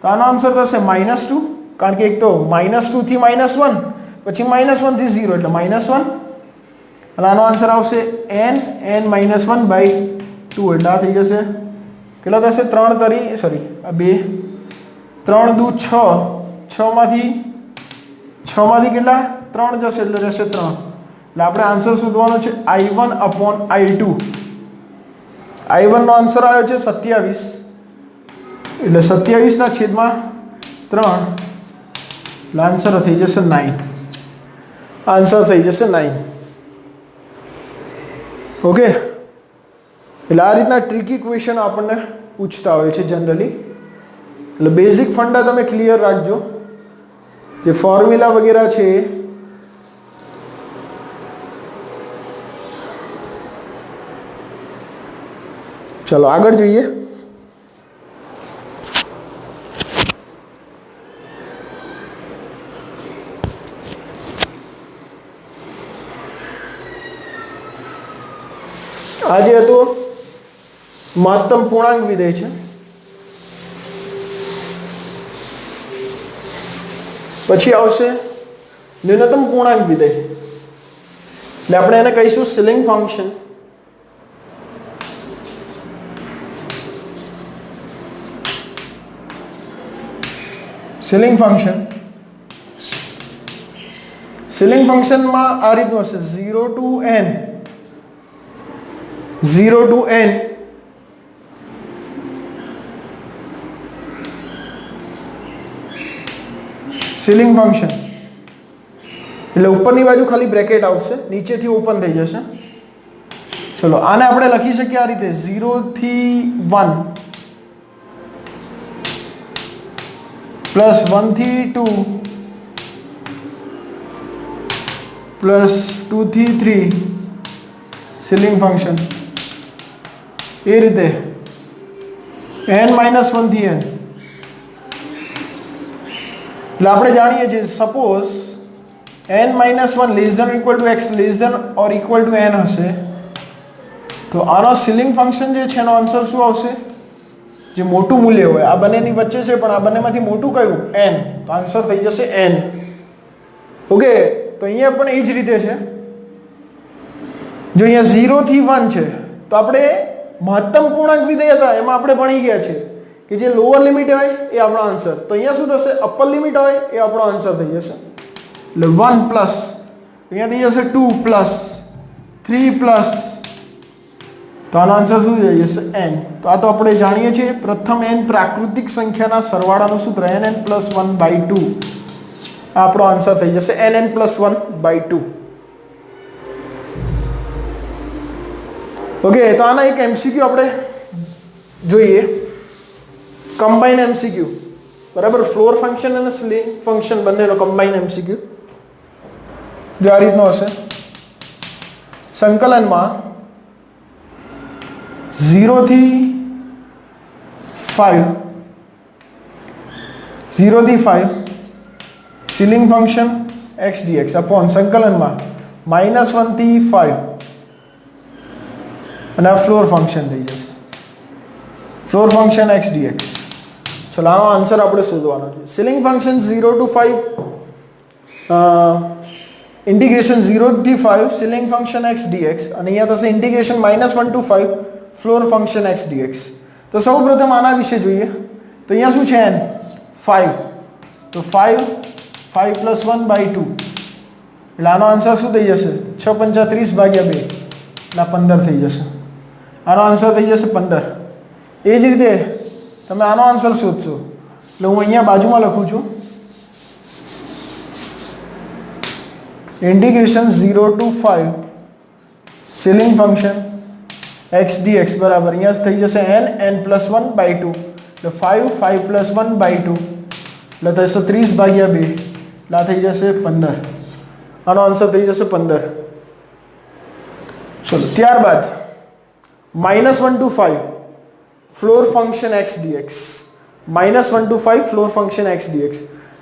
તો આનો આન્સર થશે -2 કારણ કે એક તો -2 થી -1 પછી -1 થી 0 એટલે -1 અને આનો આન્સર આવશે n - 1 બાય 2 એટલે આ થઈ જશે કેટલા થશે 3 તરી સોરી આ 2 3 દુ 6 માંથી કેટલા 3 જશે એટલે રહેશે 3 એટલે આપણે આન્સર શોધવાનો છે I1 upon I2. I1 નો આન્સર આવ્યો છે 27 એટલે 27 ના છેદમાં 3 એટલે આન્સર થઈ જશે 9. આન્સર થઈ જશે 9. ઓકે એટલે આ રીતના ટ્રિકી ક્વેશ્ચન આપણને પૂછતા હોય છે જનરલી. એટલે બેઝિક ફંડા તમે ક્લિયર રાખજો. જે ફોર્મ્યુલા વગેરે છે ચલો આગળ જોઈએ. આજે હતો મહત્તમ પૂર્ણાંક વિધેય છે. પછી આવશે ન્યૂનતમ પૂર્ણાંક વિધેય એટલે આપણે એને કહીશું સિલિંગ ફંક્શન. સિલિંગ ફંક્શનમાં આ રીતનું હશે 0 to n સિલિંગ ફંક્શન એટલે ઉપરની બાજુ ખાલી બ્રેકેટ આવશે નીચેથી ઓપન થઈ જશે. ચલો આને આપણે લખી શકીએ આ રીતે 0 થી 1 પ્લસ 1 થી 2 પ્લસ 2 થી 3 સિલિંગ ફંક્શન એ રીતે n-1 થી n. એટલે આપણે જાણીએ છીએ suppose n-1 less than equal to x less than or equal to n હશે તો આનો સિલિંગ ફંક્શન જે છે એનો આન્સર શું આવશે? જે મોટું મૂલ્ય હોય આ બંનેની વચ્ચે છે પણ આ બંનેમાંથી મોટું કયું? n. તો આન્સર થઈ જશે n. ઓકે, તો અહીંયા પણ એ જ રીતે છે. જો અહીંયા 0 થી 1 છે તો આપણે મહત્તમ પૂર્ણાંક વિધેય હતા એમાં આપણે ભણી ગયા છે કે જે લોઅર લિમિટ હોય એ આપણો આન્સર. તો અહીંયા શું થશે? અપર લિમિટ હોય એ આપણો આન્સર થઈ જશે. એટલે 1 પ્લસ અહીંયા થઈ જશે 2 પ્લસ 3 પ્લસ, તો આનો આન્સર શું થઈ જશે? n. તો આ તો આપણે જાણીએ છીએ પ્રથમ n પ્રાકૃતિક સંખ્યાના સરવાળાનું સૂત્ર nn+1/2. આ આપણો આન્સર થઈ જશે nn+1/2. ઓકે, તો આના એક MCQ આપણે જોઈએ, કમ્બાઈન MCQ. બરાબર, ફ્લોર ફંક્શન અને સિલિંગ ફંક્શન બંનેનો કમ્બાઈન MCQ જો આ રીતનો હશે. સંકલનમાં 0 થી 5 ceiling function x dx upon સંકલનમાં -1 થી 5 અને આ ફ્લોર ફંક્શન થઈ જશે ફ્લોર ફંક્શન x dx. ચલો આનો આન્સર આપણે શોધવાનો છે. સિલિંગ ફંક્શન 0 to 5 ઇન્ટિગ્રેશન 0 થી 5 સિલિંગ ફંક્શન x dx અને અહીંયા થશે integration -1 to 5 floor function x dx. તો સૌપ્રથમ આના વિશે જોઈએ. તો અહીંયા શું છે? n 5. તો 5 + 1/2 એટલે આનો આન્સર શું થઈ જશે? 6 × 5 = 30/2 એટલે 15 થઈ જશે. આનો આન્સર થઈ જશે 15. એ જ રીતે તમે આનો આન્સર શોધશો એટલે હું અહીંયા બાજુમાં લખું છું integration 0 to 5 ceiling function x dx બરાબર અહીંયા થઈ જશે n+1/2 એટલે 5 + 1/2 એટલે થશે 30/2 એટલે આ થઈ જશે 15. આનો આન્સર થઈ જશે 15. ચલો ત્યારબાદ -1 to 5 floor function x dx -1 to 5 floor function x dx.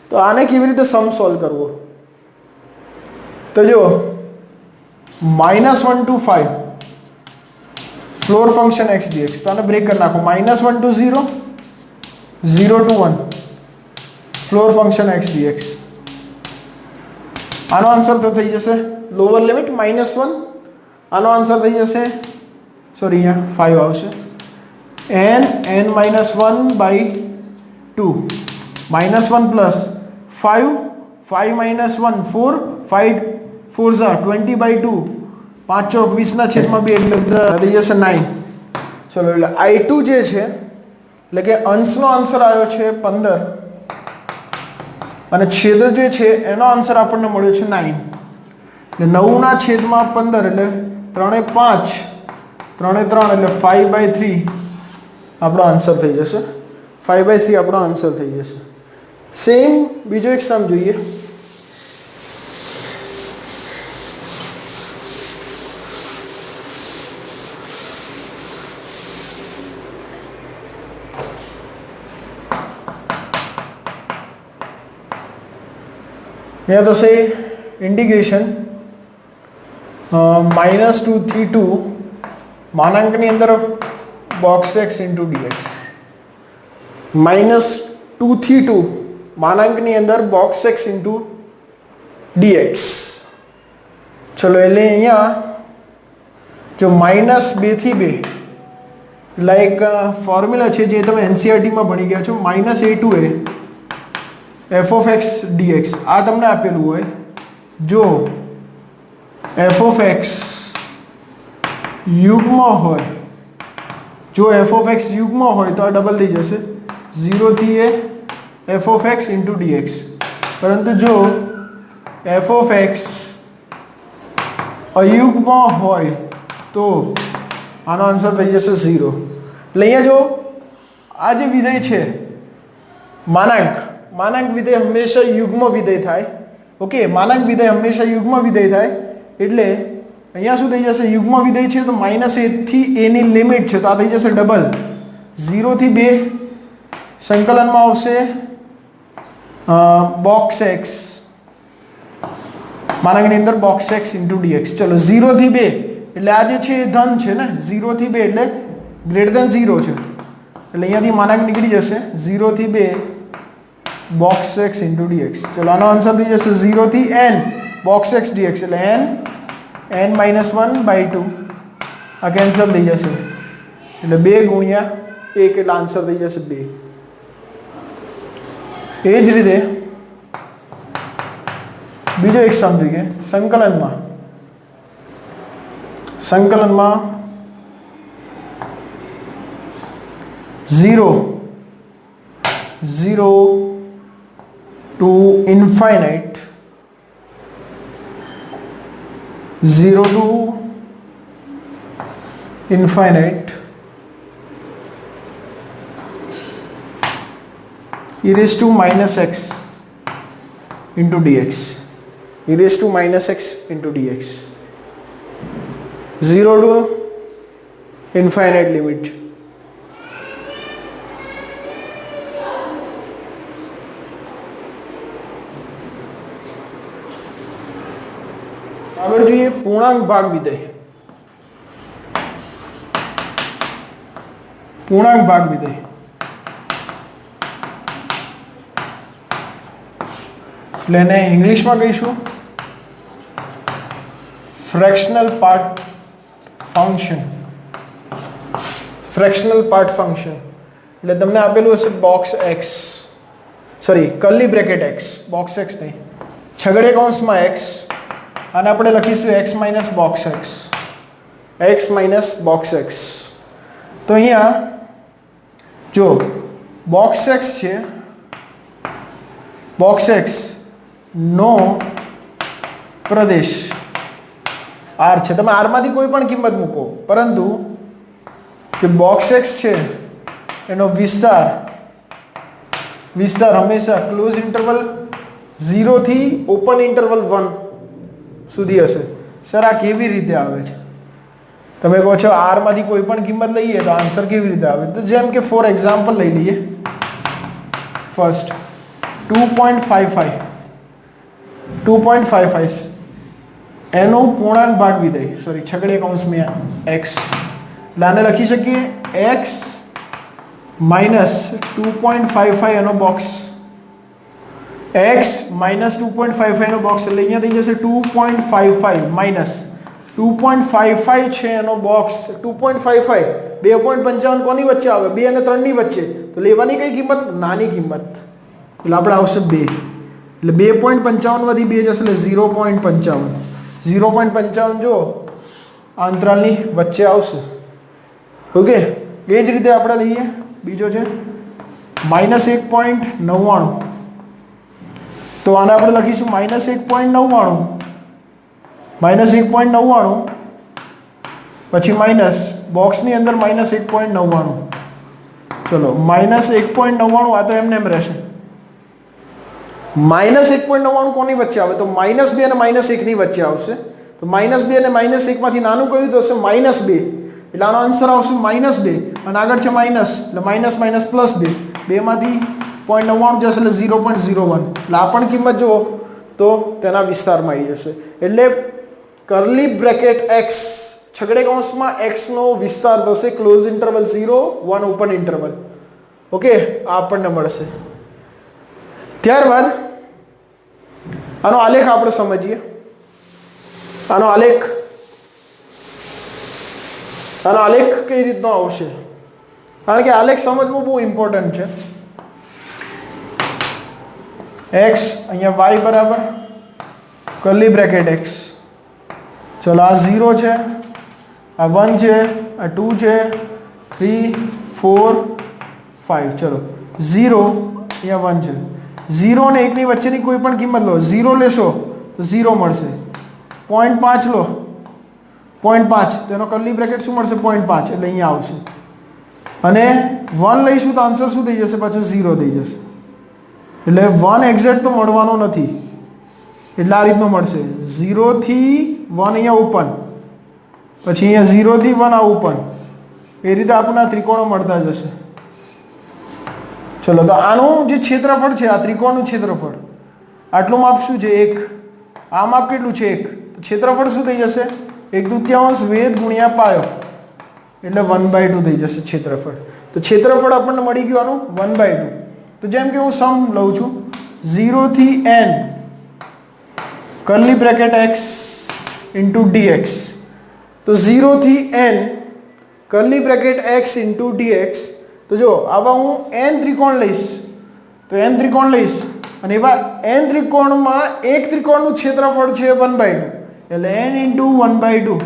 તો આને કેવી રીતે સમ સોલ્વ કરવો? તો જો -1 to 5 floor function x dx તો આને બ્રેક કરી નાખો. -1 to 0 0 to 1 floor function x dx. આનો આન્સર તો થઈ જશે લોઅર લિમિટ -1. આનો આન્સર થઈ જશે સોરી અહીંયા 5 આવશે n-1/2 -1 પ્લસ 5 -1 4 5 4 20/2 5 ચોક 20/2 એટલે થઈ જશે 9. ચલો એટલે I2 જે છે એટલે કે અંશનો આન્સર આવ્યો છે 15 અને છેદ જે છે એનો આન્સર આપણને મળ્યો છે 9. એટલે 9/15 એટલે 3 5 3 3 એટલે 5/3 આપણો આન્સર થઈ જશે. 5/3 આપણો આન્સર થઈ જશે. સેમ બીજો એક સમ જોઈએ. यहाँ तो से इंटीग्रेशन -2 થી 2 માનાંકની અંદર બોક્સ x into dx -2 થી 2 માનાંકની અંદર બોક્સ x into dx. ચલો એટલે અહીંયા જો -2 થી 2 લાઈક ફોર્મ્યુલા છે જે તમે NCERT માં ભણી ગયા છો -a2a f of x dx આ તમને આપેલું હોય. જો f of x યુગ્મ હોય જો f of x યુગ્મ હોય તો આ ડબલ થઈ જશે 0 થી a f of x into dx. પરંતુ જો f of x અયુગ્મ હોય તો આનો આન્સર થઈ જશે 0. એટલે અહીંયા જો આ જે વિધેય છે માનાંક વિધેય હંમેશા યુગ્મ વિધેય થાય. ઓકે, માનાંક વિધેય હંમેશા યુગ્મ વિધેય થાય એટલે અહીંયા શું થઈ જશે, યુગ્મ વિધેય છે તો -a થી a ની લિમિટ છે તો આ થઈ જશે ડબલ, 0 થી 2 સંકલનમાં આવશે બોક્સ x, માનાંકની અંદર બોક્સ x ઇન્ટુ dx. ચલો 0 થી 2 એટલે આ જે છે એ ધન છે ને, 0 થી 2 એટલે ગ્રેટર ધેન 0 છે એટલે અહીંયાથી માનાંક નીકળી જશે 0 થી 2 બોક્સ x ઇન્ટુ dx. ચલો આનો આન્સર થઈ જશે 0 થી n બોક્સ x dx એટલે n-1/2 આ કેન્સલ થઈ જશે એટલે 2 ગુણ્યા 1 એટલે આન્સર થઈ જશે 2. એ જ રીતે બીજો એક સમજીએ, સંકલનમાં 0 to infinite, 0 to infinite e raised to minus x into dx, e raised to minus x into dx, 0 to infinite limit. આગળ જોઈએ પૂર્ણાંક ભાગ વિધેય. પૂર્ણાંક ભાગ વિધેય એટલે એને ઇંગ્લિશમાં કહીશું fractional part function. Fractional part function એટલે તમને આપેલું હશે box x, sorry curly bracket x, box x નહીં, છગડે કૌંસમાં x, અને આપણે લખીશું x minus box x, x minus box x. તો અહીંયા જો બોક્સ x છે, બોક્સ x નો પ્રદેશ r છે, તમે r માંથી કોઈ પણ કિંમત મૂકો, પરંતુ જે બોક્સ x છે એનો વિસ્તાર હંમેશા ક્લોઝ ઇન્ટરવલ 0 થી ઓપન ઇન્ટરવલ 1 સુધી હશે. સર આ કેવી રીતે આવે છે? તમે કહો છો r માંથી કોઈ પણ કિંમત લઈએ તો આન્સર કેવી રીતે આવે? તો જેમ કે ફોર એક્ઝામ્પલ લઈ લઈએ, ફર્સ્ટ 2.55 એનો પૂર્ણાંક ભાગ વિધેય, સોરી છગડે કૌંસમાં x, એટલે આને લખી શકીએ x માઇનસ 2.55 એનો બોક્સ, x માઇનસ 2.55 નો બોક્સ એટલે અહીંયા થઈ જશે 2.55 માઇનસ 2.55 છે એનો બોક્સ. 2.55 2.55 કોની વચ્ચે આવે? 2 અને 3 ની વચ્ચે. તો લેવાની કઈ કિંમત? નાની કિંમત, એટલે આપણે આવશે 2, એટલે 2.55 માંથી 2 જશે એટલે 0.55. 0.55 જો આ અંતરાલની વચ્ચે આવશે. ઓકે, એ જ રીતે આપણે લઈએ બીજો છે -1.99, તો આને આપણે લખીશું -1.99 પછી માઇનસ બોક્સની અંદર -1.99. ચલો -1.99 આ તો એમને એમ રહેશે. -1.99 કોની વચ્ચે આવે? તો -2 અને -1 ની વચ્ચે આવશે. તો -2 અને -1 માંથી નાનું કયું તો હશે -2, એટલે આનો આન્સર આવશે -2, અને આગળ છે માઇનસ એટલે માઇનસ +2, 2 માંથી 0.99 જશે એટલે 0.01, એટલે આ પણ કિંમત જુઓ તો તેના વિસ્તારમાં આવી જશે. એટલે કર્લી બ્રેકેટ x છગડે કૌંસમાં x નો વિસ્તાર થશે close interval 0 1 open interval. Okay, આ આપણને મળશે. ત્યારબાદ આનો આલેખ આપણે સમજીએ. આનો આલેખ કઈ રીતનો આવશે? કારણ કે આલેખ સમજવું બહુ ઇમ્પોર્ટન્ટ છે. x અહીંયા y બરાબર કર્લી બ્રેકેટ x, ચલો આ 0 છે, આ 1 છે, આ 2 છે, 3 4 5, ચલો 0 અહીંયા 1 છે, 0 અને 1 ની વચ્ચેની કોઈ પણ કિંમત લો, 0 લેશો તો 0 મળશે, 0.5 લો 0.5, તેનો કર્લી બ્રેકેટ શું મળશે? 0.5, એટલે અહીંયા આવશે. અને 1 લઈશું તો આન્સર શું થઈ જશે? પાછું 0 થઈ જશે. એટલે 1 એક્ઝેક્ટ તો મળવાનો નથી, એટલે આ રીતનું મળશે 0 થી 1 અહીંયા ઓપન, પછી અહીંયા 0 થી 1 આ ઓપન, એ રીતે આપણને ત્રિકોણો મળતા જશે. ચલો તો આનું જે ક્ષેત્રફળ છે, આ ત્રિકોણનું ક્ષેત્રફળ, આટલું માપ શું છે 1, આ માપ કેટલું છે 1, તો ક્ષેત્રફળ શું થઈ જશે 1/2 વેધ ગુણ્યા પાયો, એટલે 1/2 થઈ જશે ક્ષેત્રફળ. તો ક્ષેત્રફળ આપણને મળી ગયું આનું 1/2. તો જેમ કે હું સમ લઉં છું 0 થી n curly bracket x into dx, તો 0 થી n curly bracket x into dx. તો જો આવા હું n ત્રિકોણ લઈશ, તો n ત્રિકોણ લઈશ અને એવા n ત્રિકોણમાં એક ત્રિકોણનું ક્ષેત્રફળ છે 1/2, એટલે n ઇન્ટુ 1/2,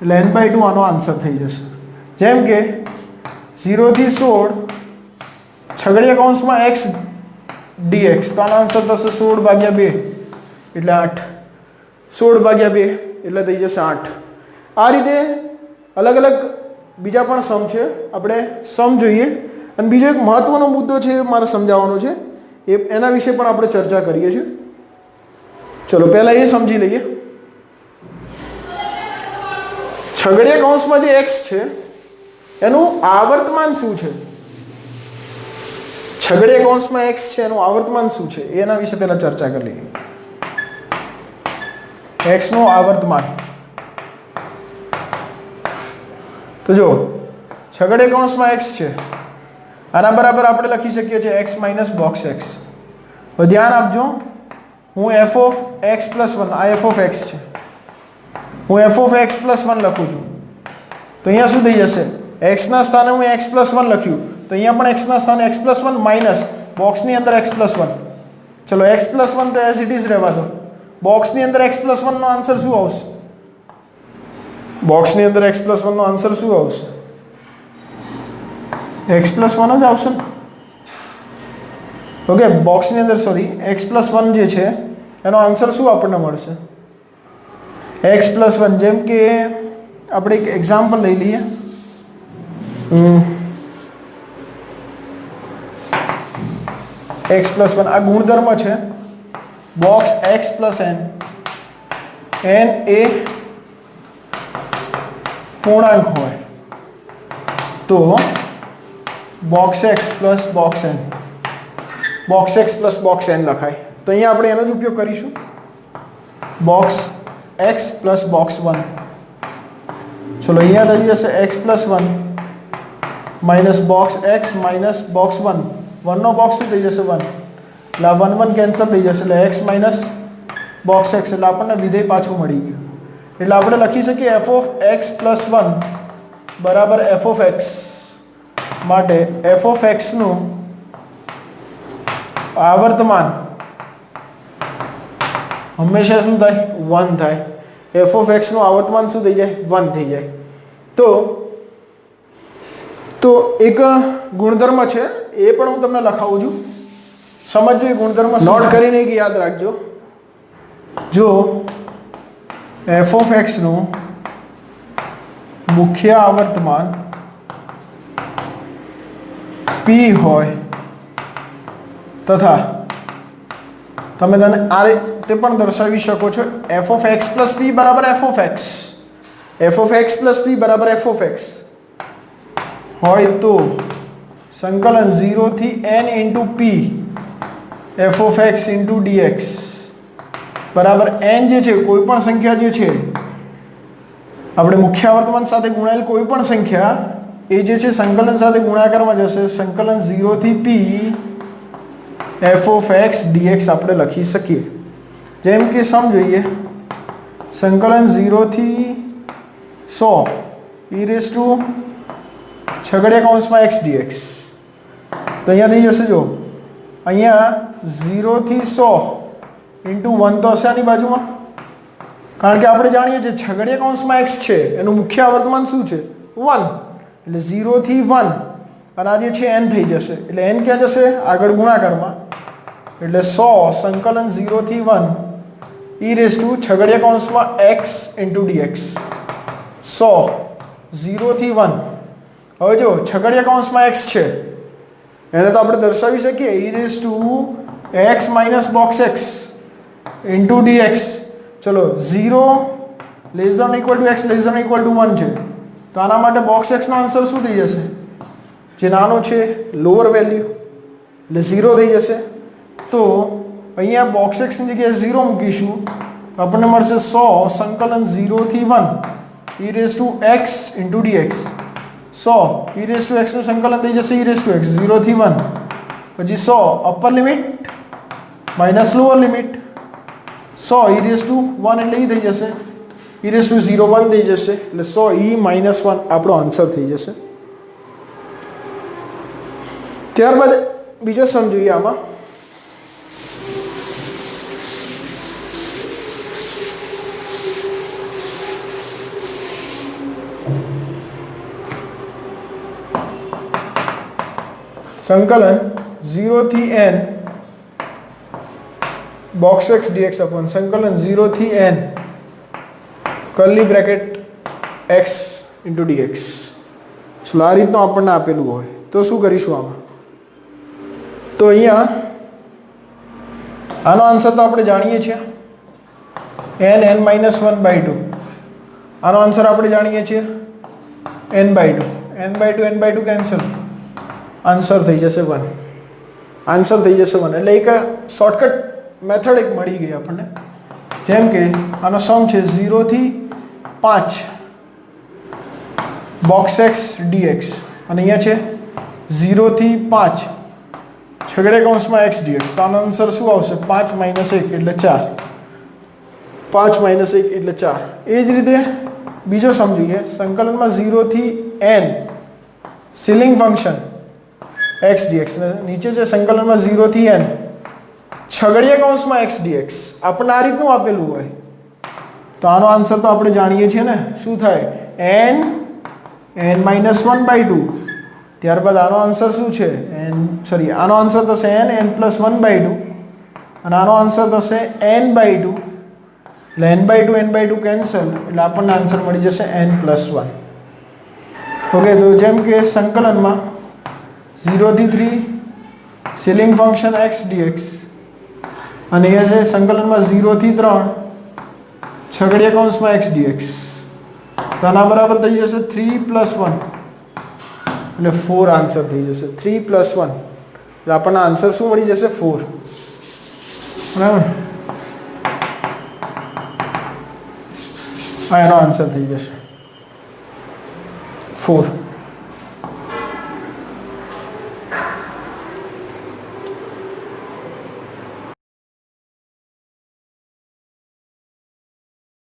એટલે n/2 આનો આન્સર થઈ જશે. જેમ કે 0 થી 16 છગડીયા કૌંસમાં x dx, તો આનો આન્સર થશે 16/2 એટલે 8, 16/2 એટલે થઈ જશે 8. આ રીતે અલગ અલગ બીજા પણ સમ છે, આપણે સમ જોઈએ. અને બીજો એક મહત્વનો મુદ્દો છે મારે સમજાવવાનો છે, એના વિશે પણ આપણે ચર્ચા કરીએ છીએ. ચલો પહેલા એ સમજી લઈએ. છગડીયા કૌંસમાં જે x છે એનું આવર્તમાન શું છે? છગડીયા કૌંસમાં x છે એનું આવર્તમાન શું છે એના વિશે પહેલા ચર્ચા કરી લઈએ. x નું આવર્તમાન, તો જો છગડીયા કૌંસમાં x છે, આના બરાબર આપણે લખી શકીએ છીએ x માઇનસ બોક્સ x. તો ધ્યાન આપજો, હું f ઓફ x પ્લસ 1, આ f ઓફ x છે, હું f ઓફ x પ્લસ 1 લખું છું. તો અહીંયા શું થઈ જશે? x ના સ્થાને હું x પ્લસ 1 લખ્યું, તો અહીંયા પણ x ના સ્થાને x પ્લસ 1 માઇનસ બોક્સની અંદર x પ્લસ 1. ચલો x પ્લસ 1 તો એઝ ઇટ ઇઝ રહેવા દો. બોક્સની અંદર x પ્લસ 1 નો આન્સર શું આવશે? બોક્સની અંદર x પ્લસ 1 નો આન્સર શું આવશે? x પ્લસ 1 જ આવશે ને. ઓકે, બોક્સની અંદર સોરી x પ્લસ 1 જે છે એનો આન્સર શું આપણને મળશે? x plus 1. જેમ કે આપણે એક એક્ઝામ્પલ લઈ લઈએ. x પ્લસ 1 આ ગુણધર્મ છે. Box x plus n, n એ પૂર્ણાંક હોય તો box x plus box n, box x plus box n લખાય. તો અહીંયા આપણે એનો જ ઉપયોગ કરીશું. Box x plus box 1. ચલો અહીંયા થઈ જશે x plus 1 minus box x minus box 1. 1 નો બોક્સ શું થઈ જશે 1, એટલે આ 1 1 કેન્સલ થઈ જશે, એટલે x માઇનસ બોક્સ x, એટલે આપણને વિધેય પાછું મળી ગયું. એટલે આપણે લખી શકીએ f ઓફ x પ્લસ 1 બરાબર f ઓફ x. માટે f ઓફ x નું આવર્તમાન હંમેશા શું થાય? 1 થાય. f ઓફ x નું આવર્તમાન શું થઈ જાય? 1 થઈ જાય. તો એક ગુણધર્મ છે, એ પણ હું તમને લખાવું છું, સમજજો. એ ગુણધર્મ નોટ કરીને કે યાદ રાખજો. જો f ઓફ x નું મુખ્ય આવર્તમાન p હોય તથા તમે તેને આ રીતે પણ દર્શાવી શકો છો, f of x plus p બરાબર f of x, f of x plus p બરાબર f ઓફ x હોય તો સંકલન 0 થી n into p f of x into dx બરાબર n જે છે કોઈ પણ સંખ્યા જે છે આપણે મુખ્ય આવર્તમાન સાથે ગુણાયેલ કોઈ પણ સંખ્યા એ જે છે સંકલન સાથે ગુણાકારમાં જશે. સંકલન 0 થી p f of x dx આપણે લખી શકીએ. જેમ કે સમ જોઈએ, સંકલન 0 થી 100 e રેઝ ટુ છગડીયા કૌંસમાં x dx. તો અહીંયા થઈ જશે, જો અહીંયા 0 થી 100 ઇન્ટુ 1 તો હશે આની બાજુમાં, કારણ કે આપણે જાણીએ છીએ છગડીયા કૌંસમાં x છે એનું મુખ્ય આવર્તમાન શું છે? 1. એટલે 0 થી 1 અને આ જે છે n થઈ જશે, એટલે n ક્યાં જશે? આગળ ગુણાકારમાં. એટલે 100 સંકલન 0 થી 1 e રેઝ ટુ છગડીયા કૌંસમાં x ઇન્ટુ dx. 100 0 થી 1. હવે જો છગડીયા કૌંસમાં x છે એને તો આપણે દર્શાવી શકીએ e raise to x minus box x. Into dx. ચલો 0 less than equal to x less than equal to 1 છે, તો આના માટે બોક્સ x નો આન્સર શું થઈ જશે? જે નાનો છે લોઅર વેલ્યુ એટલે 0 થઈ જશે. તો અહીંયા બોક્સ x ની જગ્યાએ 0 મૂકીશું તો આપણને મળશે 100 સંકલન 0 થી 1 e raise to x into dx. 100 e raise to x નું સંકલન થઈ જશે e રેઝ ટુ x 0 થી 1, પછી 100 upper limit minus lower limit. 100 e raise to 1 એટલે એ થઈ જશે e રેઝ ટુ 0 1 થઈ જશે, એટલે 100 e માઇનસ 1 આપણો આન્સર થઈ જશે. ત્યારબાદ બીજો સમ જોઈએ આમાં. સંકલન 0 થી n box x dx upon સંકલન 0 થી n curly bracket x into dx. ચલો આ રીતનું આપણને આપેલું હોય તો શું કરીશું આમાં? તો અહીંયા આનો આન્સર તો આપણે જાણીએ છીએ n minus 1/2. આનો આન્સર આપણે જાણીએ છીએ n/2. n/2 કેન્સલ, આન્સર થઈ જશે 1. આન્સર થઈ જશે 1 એટલે એક શોર્ટકટ મેથડ એક મળી ગઈ આપણને. જેમ કે આનો સમ છે 0 થી 5 બોક્સ x dx અને અહીંયા છે 0 થી 5 છગડે કૌંસમાં x dx. તો આનો આન્સર શું આવશે? 5 - 1 એટલે 4. 5 - 1 એટલે 4. એ જ રીતે બીજો સમ જોઈએ. સંકલનમાં 0 થી n ceiling function x dx ને નીચે છે સંકલનમાં 0 થી n છગડીયા કૌંસમાં x dx. આપણને આ રીતનું આપેલું હોય તો આનો આન્સર તો આપણે જાણીએ છીએ ને, શું થાય? n minus 1/2. ત્યારબાદ આનો આન્સર શું છે? આનો આન્સર થશે n plus 1/2 અને આનો આન્સર થશે n/2. એટલે n/2 કેન્સલ એટલે આપણને આન્સર મળી જશે n plus 1. ઓકે, તો જેમ કે સંકલનમાં 0 થી 3 સીલિંગ ફંક્શન x dx અને એ છે સંકલનમાં 0 થી 3 છગડીયા કૌંસમાં x dx. તો આના બરાબર થઈ જશે 3 plus 1 એટલે 4 આન્સર થઈ જશે. 3 plus 1 એટલે આપણને આન્સર શું મળી જશે? 4. બરાબર, આ એનો આન્સર થઈ જશે 4.